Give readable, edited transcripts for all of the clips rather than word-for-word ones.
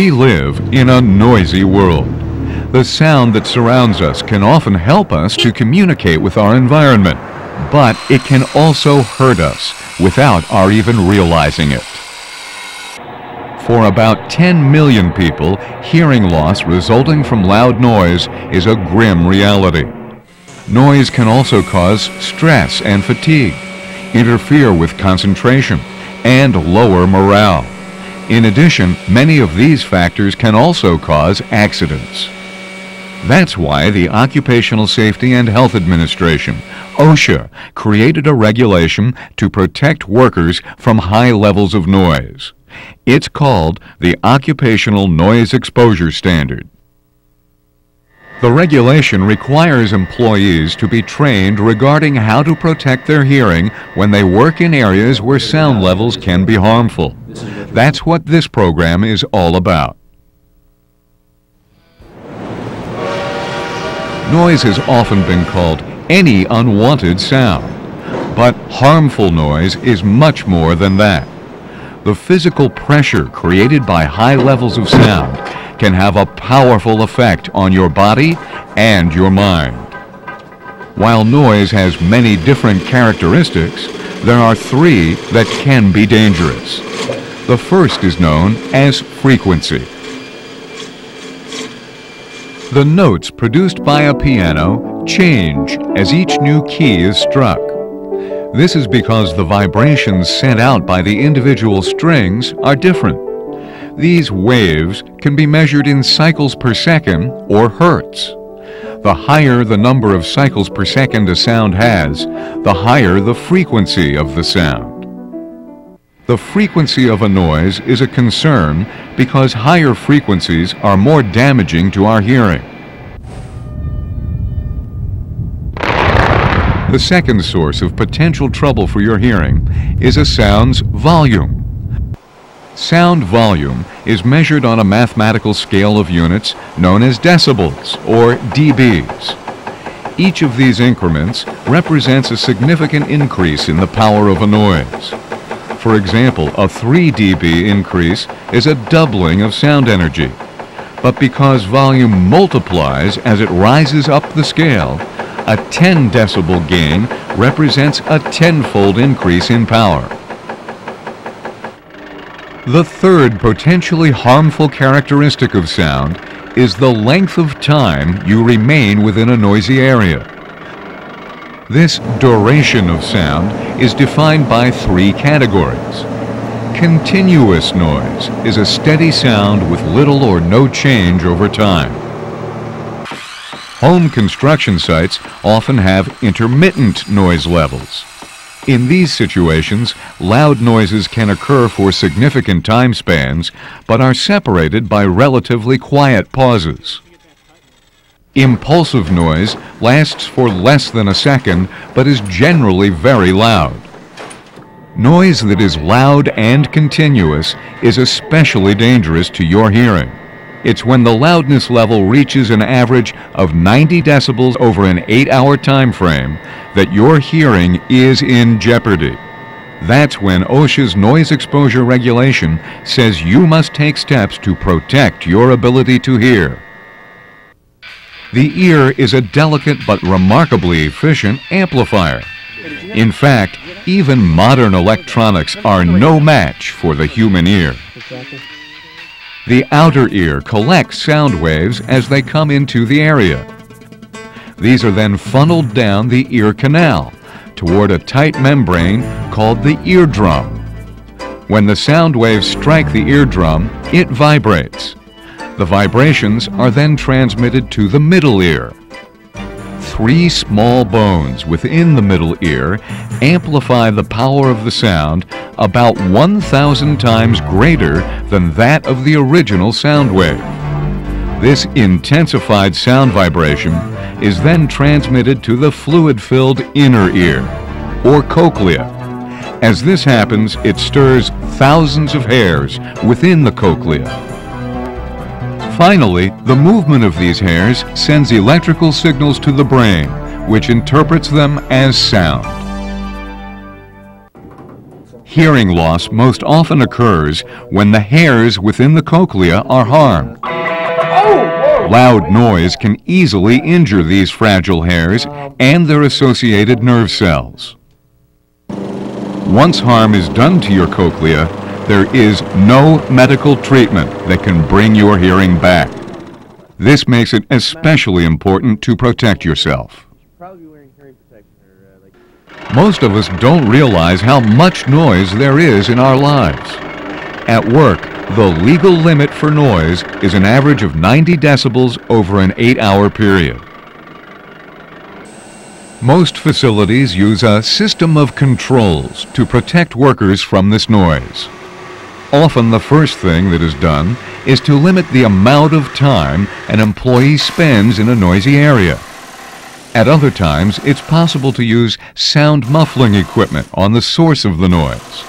We live in a noisy world. The sound that surrounds us can often help us to communicate with our environment, but it can also hurt us without our even realizing it. For about 10 million people, hearing loss resulting from loud noise is a grim reality. Noise can also cause stress and fatigue, interfere with concentration, and lower morale. In addition, many of these factors can also cause accidents. That's why the Occupational Safety and Health Administration, OSHA, created a regulation to protect workers from high levels of noise. It's called the Occupational Noise Exposure Standard. The regulation requires employees to be trained regarding how to protect their hearing when they work in areas where sound levels can be harmful. That's what this program is all about. Noise has often been called any unwanted sound, but harmful noise is much more than that. The physical pressure created by high levels of sound can have a powerful effect on your body and your mind. While noise has many different characteristics, there are three that can be dangerous. The first is known as frequency. The notes produced by a piano change as each new key is struck. This is because the vibrations sent out by the individual strings are different. These waves can be measured in cycles per second or hertz. The higher the number of cycles per second a sound has, the higher the frequency of the sound. The frequency of a noise is a concern because higher frequencies are more damaging to our hearing. The second source of potential trouble for your hearing is a sound's volume. Sound volume is measured on a mathematical scale of units known as decibels, or dBs. Each of these increments represents a significant increase in the power of a noise. For example, a 3 dB increase is a doubling of sound energy. But because volume multiplies as it rises up the scale, a 10 decibel gain represents a tenfold increase in power. The third potentially harmful characteristic of sound is the length of time you remain within a noisy area. This duration of sound is defined by three categories. Continuous noise is a steady sound with little or no change over time. Home construction sites often have intermittent noise levels. In these situations, loud noises can occur for significant time spans, but are separated by relatively quiet pauses. Impulsive noise lasts for less than a second, but is generally very loud. Noise that is loud and continuous is especially dangerous to your hearing. It's when the loudness level reaches an average of 90 decibels over an 8-hour time frame that your hearing is in jeopardy. That's when OSHA's noise exposure regulation says you must take steps to protect your ability to hear. The ear is a delicate but remarkably efficient amplifier. In fact, even modern electronics are no match for the human ear. The outer ear collects sound waves as they come into the area. These are then funneled down the ear canal toward a tight membrane called the eardrum. When the sound waves strike the eardrum, it vibrates. The vibrations are then transmitted to the middle ear. Three small bones within the middle ear amplify the power of the sound about 1,000 times greater than that of the original sound wave. This intensified sound vibration is then transmitted to the fluid-filled inner ear, or cochlea. As this happens, it stirs thousands of hairs within the cochlea. Finally, the movement of these hairs sends electrical signals to the brain, which interprets them as sound. Hearing loss most often occurs when the hairs within the cochlea are harmed. Loud noise can easily injure these fragile hairs and their associated nerve cells. Once harm is done to your cochlea, there is no medical treatment that can bring your hearing back. This makes it especially important to protect yourself. Most of us don't realize how much noise there is in our lives. At work, the legal limit for noise is an average of 90 decibels over an 8-hour period. Most facilities use a system of controls to protect workers from this noise. Often the first thing that is done is to limit the amount of time an employee spends in a noisy area. At other times, it's possible to use sound muffling equipment on the source of the noise.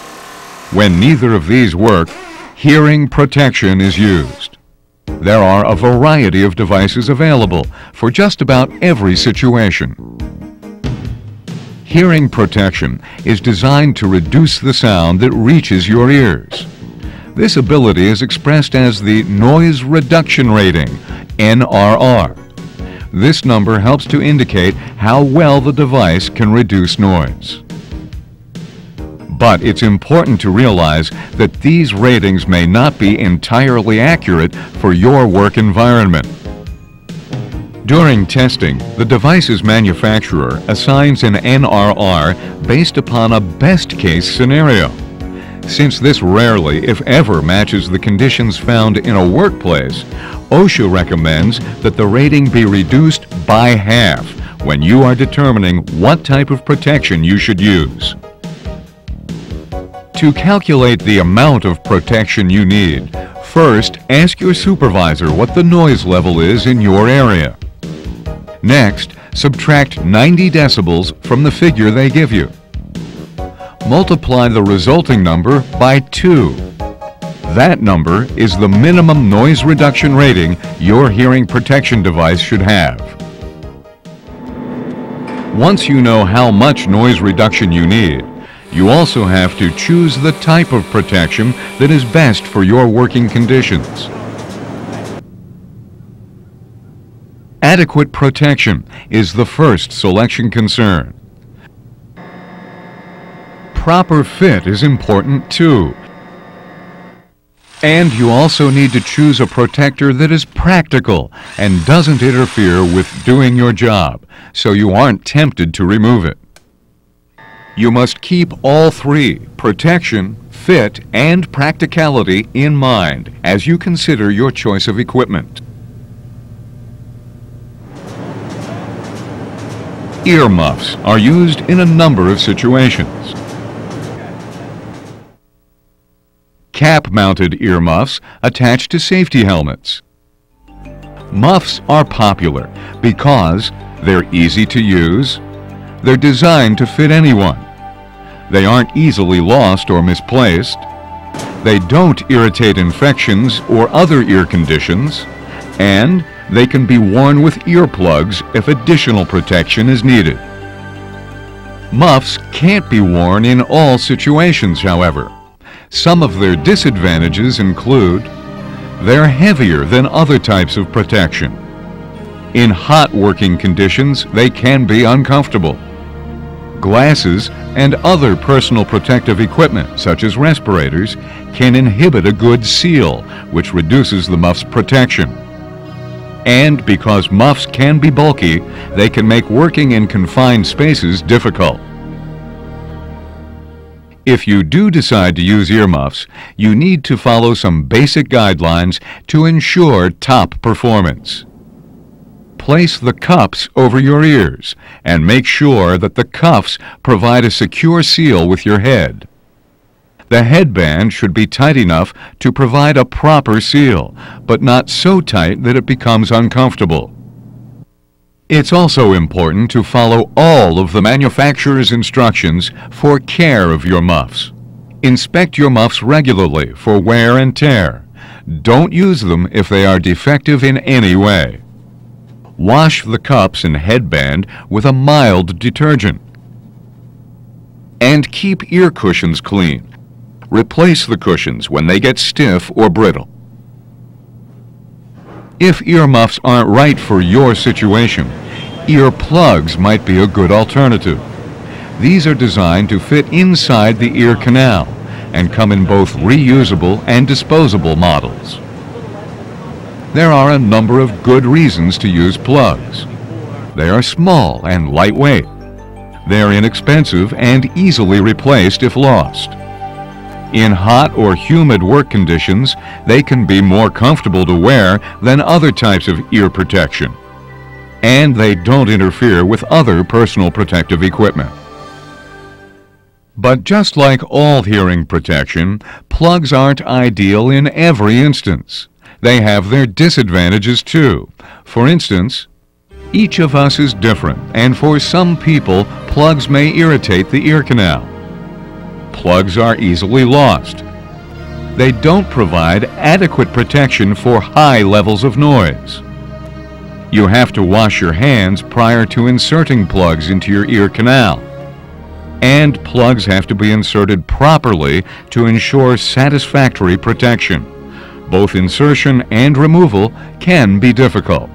When neither of these work, hearing protection is used. There are a variety of devices available for just about every situation. Hearing protection is designed to reduce the sound that reaches your ears. This ability is expressed as the Noise Reduction Rating, NRR. This number helps to indicate how well the device can reduce noise. But it's important to realize that these ratings may not be entirely accurate for your work environment. During testing, the device's manufacturer assigns an NRR based upon a best-case scenario. Since this rarely, if ever, matches the conditions found in a workplace, OSHA recommends that the rating be reduced by half when you are determining what type of protection you should use. To calculate the amount of protection you need, first ask your supervisor what the noise level is in your area. Next, subtract 90 decibels from the figure they give you. Multiply the resulting number by 2. That number is the minimum noise reduction rating your hearing protection device should have. Once you know how much noise reduction you need, you also have to choose the type of protection that is best for your working conditions. Adequate protection is the first selection concern. Proper fit is important too. And you also need to choose a protector that is practical and doesn't interfere with doing your job, so you aren't tempted to remove it. You must keep all three, protection, fit, and practicality, in mind as you consider your choice of equipment. Earmuffs are used in a number of situations. Cap-mounted earmuffs attach to safety helmets. Muffs are popular because they're easy to use, they're designed to fit anyone, they aren't easily lost or misplaced, they don't irritate infections or other ear conditions, and they can be worn with earplugs if additional protection is needed. Muffs can't be worn in all situations, however. Some of their disadvantages include they're heavier than other types of protection. In hot working conditions, they can be uncomfortable. Glasses and other personal protective equipment, such as respirators, can inhibit a good seal, which reduces the muff's protection. And because muffs can be bulky, they can make working in confined spaces difficult. If you do decide to use earmuffs, you need to follow some basic guidelines to ensure top performance. Place the cups over your ears and make sure that the cuffs provide a secure seal with your head. The headband should be tight enough to provide a proper seal, but not so tight that it becomes uncomfortable. It's also important to follow all of the manufacturer's instructions for care of your muffs. Inspect your muffs regularly for wear and tear. Don't use them if they are defective in any way. Wash the cups and headband with a mild detergent. And keep ear cushions clean. Replace the cushions when they get stiff or brittle. If earmuffs aren't right for your situation, ear plugs might be a good alternative. These are designed to fit inside the ear canal and come in both reusable and disposable models. There are a number of good reasons to use plugs. They are small and lightweight. They are inexpensive and easily replaced if lost. In hot or humid work conditions, they can be more comfortable to wear than other types of ear protection. And they don't interfere with other personal protective equipment. But just like all hearing protection, plugs aren't ideal in every instance. They have their disadvantages too. For instance, each of us is different, and for some people, plugs may irritate the ear canal. Plugs are easily lost. They don't provide adequate protection for high levels of noise. You have to wash your hands prior to inserting plugs into your ear canal. And plugs have to be inserted properly to ensure satisfactory protection. Both insertion and removal can be difficult.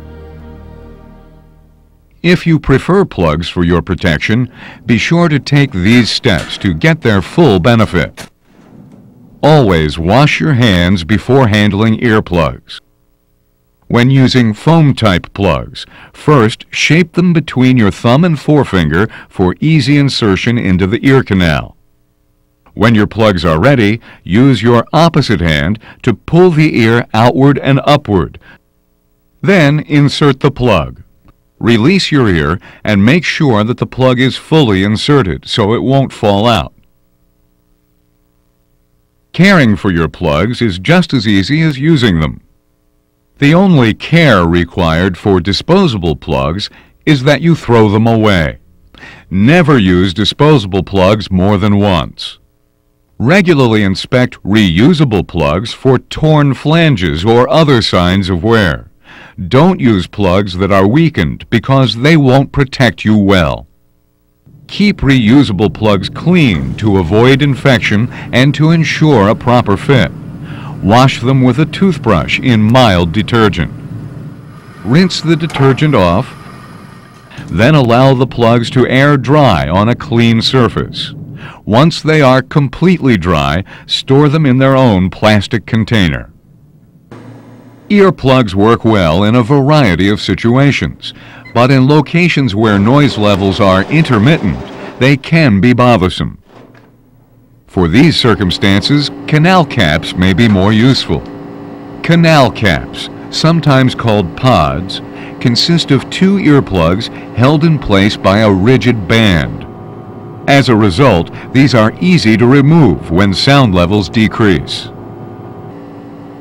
If you prefer plugs for your protection, be sure to take these steps to get their full benefit. Always wash your hands before handling earplugs. When using foam-type plugs, first shape them between your thumb and forefinger for easy insertion into the ear canal. When your plugs are ready, use your opposite hand to pull the ear outward and upward. Then insert the plug. Release your ear and make sure that the plug is fully inserted so it won't fall out. Caring for your plugs is just as easy as using them. The only care required for disposable plugs is that you throw them away. Never use disposable plugs more than once. Regularly inspect reusable plugs for torn flanges or other signs of wear. Don't use plugs that are weakened because they won't protect you well. Keep reusable plugs clean to avoid infection and to ensure a proper fit. Wash them with a toothbrush in mild detergent. Rinse the detergent off, then allow the plugs to air dry on a clean surface. Once they are completely dry, store them in their own plastic container. Earplugs work well in a variety of situations, but in locations where noise levels are intermittent, they can be bothersome. For these circumstances, canal caps may be more useful. Canal caps, sometimes called pods, consist of two earplugs held in place by a rigid band. As a result, these are easy to remove when sound levels decrease.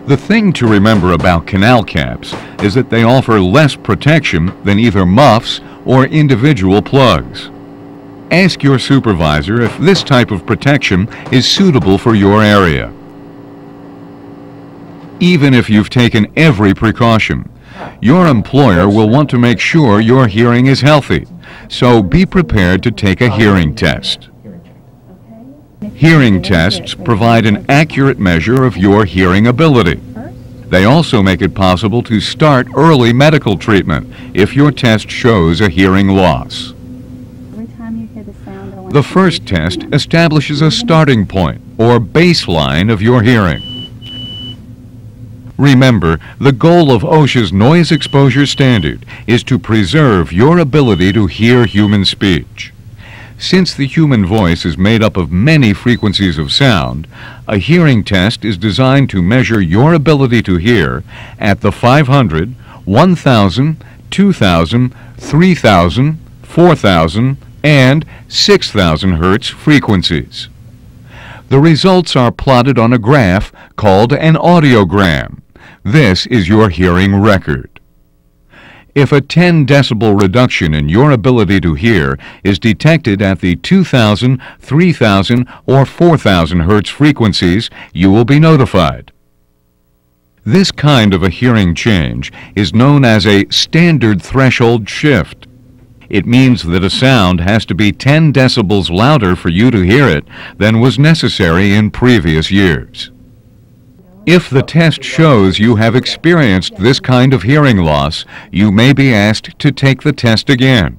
The thing to remember about canal caps is that they offer less protection than either muffs or individual plugs. Ask your supervisor if this type of protection is suitable for your area. Even if you've taken every precaution, your employer will want to make sure your hearing is healthy, so be prepared to take a hearing test. Hearing tests provide an accurate measure of your hearing ability. They also make it possible to start early medical treatment if your test shows a hearing loss. The first test establishes a starting point or baseline of your hearing. Remember, the goal of OSHA's noise exposure standard is to preserve your ability to hear human speech. Since the human voice is made up of many frequencies of sound, a hearing test is designed to measure your ability to hear at the 500, 1,000, 2,000, 3,000, 4,000, and 6,000 Hertz frequencies. The results are plotted on a graph called an audiogram. This is your hearing record. If a 10 decibel reduction in your ability to hear is detected at the 2,000, 3,000, or 4,000 Hertz frequencies, you will be notified. This kind of a hearing change is known as a standard threshold shift. It means that a sound has to be 10 decibels louder for you to hear it than was necessary in previous years. If the test shows you have experienced this kind of hearing loss, you may be asked to take the test again.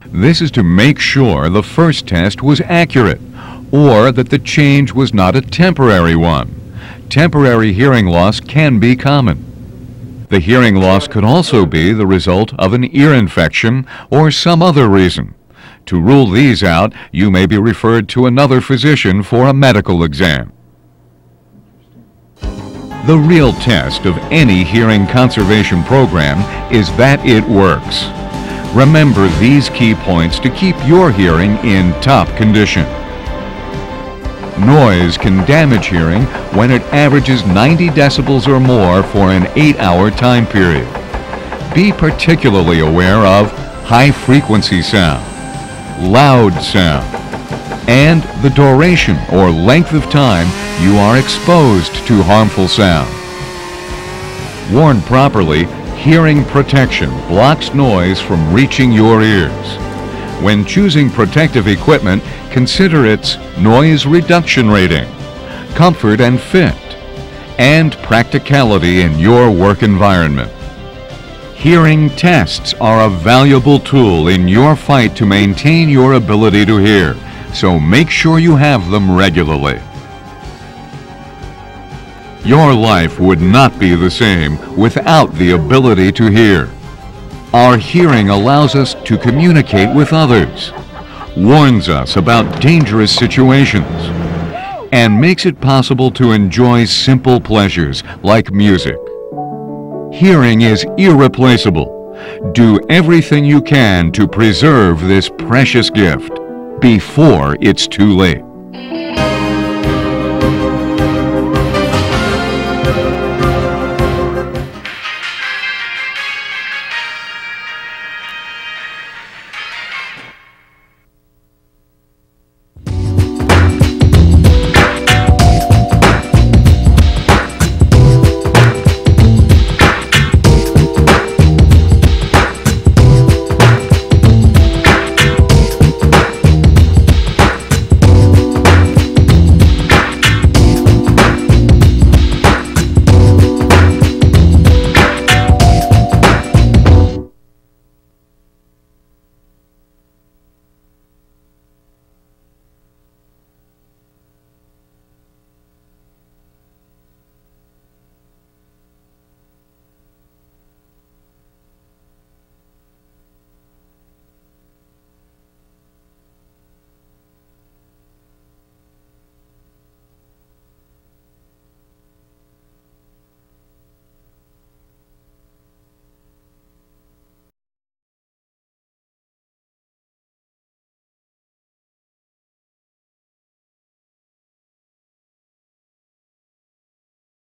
This is to make sure the first test was accurate, or that the change was not a temporary one. Temporary hearing loss can be common. The hearing loss could also be the result of an ear infection or some other reason. To rule these out, you may be referred to another physician for a medical exam. The real test of any hearing conservation program is that it works. Remember these key points to keep your hearing in top condition. Noise can damage hearing when it averages 90 decibels or more for an 8-hour time period. Be particularly aware of high-frequency sound, loud sound, and the duration or length of time you are exposed to harmful sound. Worn properly, hearing protection blocks noise from reaching your ears. When choosing protective equipment, consider its noise reduction rating, comfort and fit, and practicality in your work environment. Hearing tests are a valuable tool in your fight to maintain your ability to hear, so make sure you have them regularly. Your life would not be the same without the ability to hear. Our hearing allows us to communicate with others, warns us about dangerous situations, and makes it possible to enjoy simple pleasures like music. Hearing is irreplaceable. Do everything you can to preserve this precious gift before it's too late.